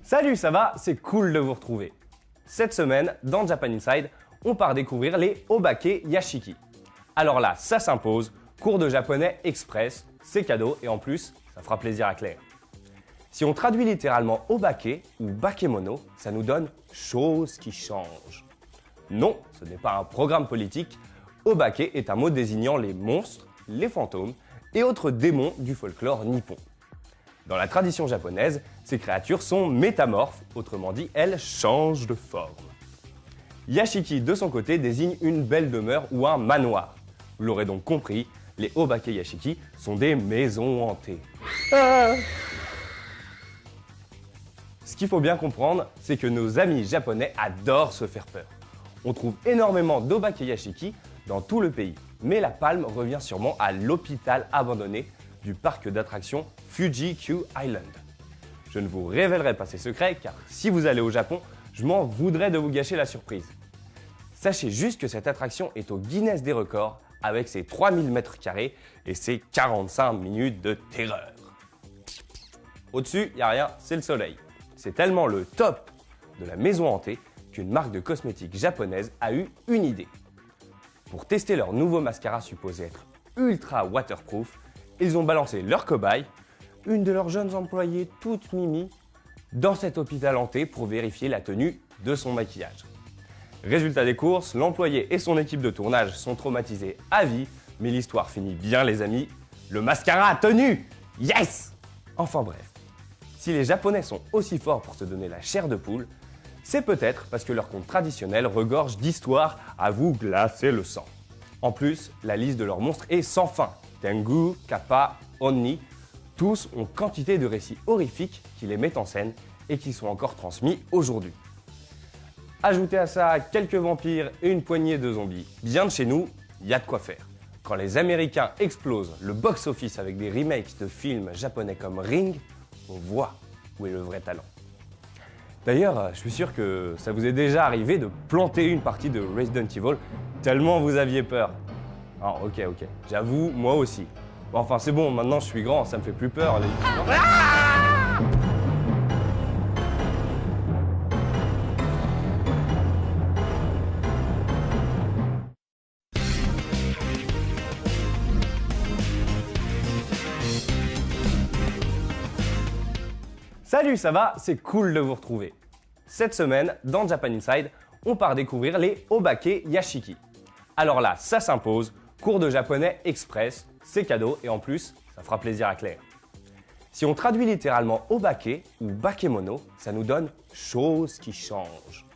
Salut, ça va? C'est cool de vous retrouver. Cette semaine, dans Japan Inside, on part découvrir les Obake Yashiki. Alors là, ça s'impose, cours de japonais express, c'est cadeau et en plus, ça fera plaisir à Claire. Si on traduit littéralement Obake ou Bakemono, ça nous donne « chose qui change ». Non, ce n'est pas un programme politique. Obake est un mot désignant les monstres, les fantômes et autres démons du folklore nippon. Dans la tradition japonaise, ces créatures sont métamorphes, autrement dit, elles changent de forme. Yashiki, de son côté, désigne une belle demeure ou un manoir. Vous l'aurez donc compris, les Obake Yashiki sont des maisons hantées. Ce qu'il faut bien comprendre, c'est que nos amis japonais adorent se faire peur. On trouve énormément d'Obake Yashiki dans tout le pays, mais la palme revient sûrement à l'hôpital abandonné du parc d'attractions Fuji-Q Island. Je ne vous révélerai pas ces secrets car si vous allez au Japon, je m'en voudrais de vous gâcher la surprise. Sachez juste que cette attraction est au Guinness des records avec ses 3000 m² et ses 45 minutes de terreur. Au-dessus, il n'y a rien, c'est le soleil. C'est tellement le top de la maison hantée qu'une marque de cosmétiques japonaise a eu une idée. Pour tester leur nouveau mascara supposé être ultra waterproof, ils ont balancé leur cobaye, une de leurs jeunes employées toute mimi, dans cet hôpital hanté pour vérifier la tenue de son maquillage. Résultat des courses, l'employé et son équipe de tournage sont traumatisés à vie, mais l'histoire finit bien les amis, le mascara a tenu! Yes! Enfin bref, si les Japonais sont aussi forts pour se donner la chair de poule, c'est peut-être parce que leur conte traditionnel regorge d'histoires à vous glacer le sang. En plus, la liste de leurs monstres est sans fin. Tengu, Kappa, Onni, tous ont quantité de récits horrifiques qui les mettent en scène et qui sont encore transmis aujourd'hui. Ajoutez à ça quelques vampires et une poignée de zombies. Bien de chez nous, il y a de quoi faire. Quand les Américains explosent le box-office avec des remakes de films japonais comme Ring, on voit où est le vrai talent. D'ailleurs, je suis sûr que ça vous est déjà arrivé de planter une partie de Resident Evil tellement vous aviez peur. Ah, ok, j'avoue, moi aussi. Bon, enfin, c'est bon, maintenant je suis grand, ça me fait plus peur. Salut, ça va? C'est cool de vous retrouver. Cette semaine, dans Japan Inside, on part découvrir les Obake Yashiki. Alors là, ça s'impose, cours de japonais express, c'est cadeau et en plus, ça fera plaisir à Claire. Si on traduit littéralement Obake ou Bakemono, ça nous donne « chose qui change ».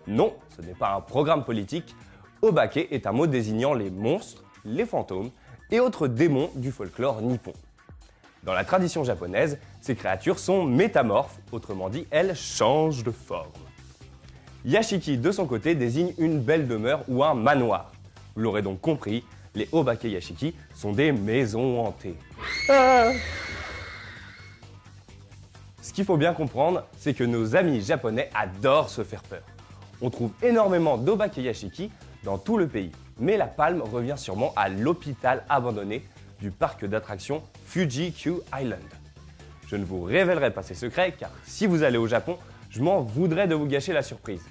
Non, ce n'est pas un programme politique. Obake est un mot désignant les monstres, les fantômes et autres démons du folklore nippon. Dans la tradition japonaise, ces créatures sont métamorphes, autrement dit, elles changent de forme. Yashiki, de son côté, désigne une belle demeure ou un manoir. Vous l'aurez donc compris, les Obake Yashiki sont des maisons hantées. Ce qu'il faut bien comprendre, c'est que nos amis japonais adorent se faire peur. On trouve énormément d'Obake Yashiki dans tout le pays, mais la palme revient sûrement à l'hôpital abandonné du parc d'attractions Fuji-Q Island. Je ne vous révélerai pas ces secrets car si vous allez au Japon, je m'en voudrais de vous gâcher la surprise.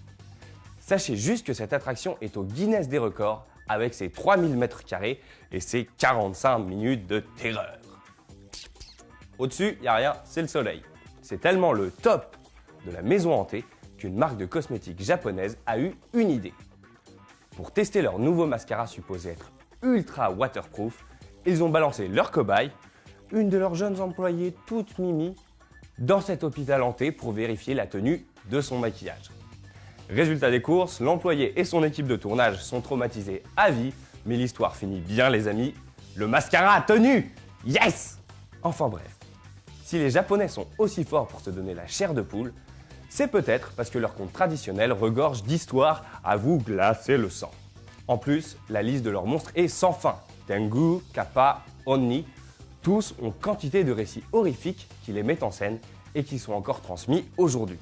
Sachez juste que cette attraction est au Guinness des records avec ses 3000 m² et ses 45 minutes de terreur. Au-dessus, il n'y a rien, c'est le soleil. C'est tellement le top de la maison hantée qu'une marque de cosmétiques japonaise a eu une idée. Pour tester leur nouveau mascara supposé être ultra waterproof, ils ont balancé leur cobaye, une de leurs jeunes employées toute mimi, dans cet hôpital hanté pour vérifier la tenue de son maquillage. Résultat des courses, l'employé et son équipe de tournage sont traumatisés à vie, mais l'histoire finit bien les amis, le mascara a tenu! Yes! Enfin bref, si les Japonais sont aussi forts pour se donner la chair de poule, c'est peut-être parce que leur conte traditionnel regorge d'histoires à vous glacer le sang. En plus, la liste de leurs monstres est sans fin. Tengu, Kappa, Onni, tous ont quantité de récits horrifiques qui les mettent en scène et qui sont encore transmis aujourd'hui.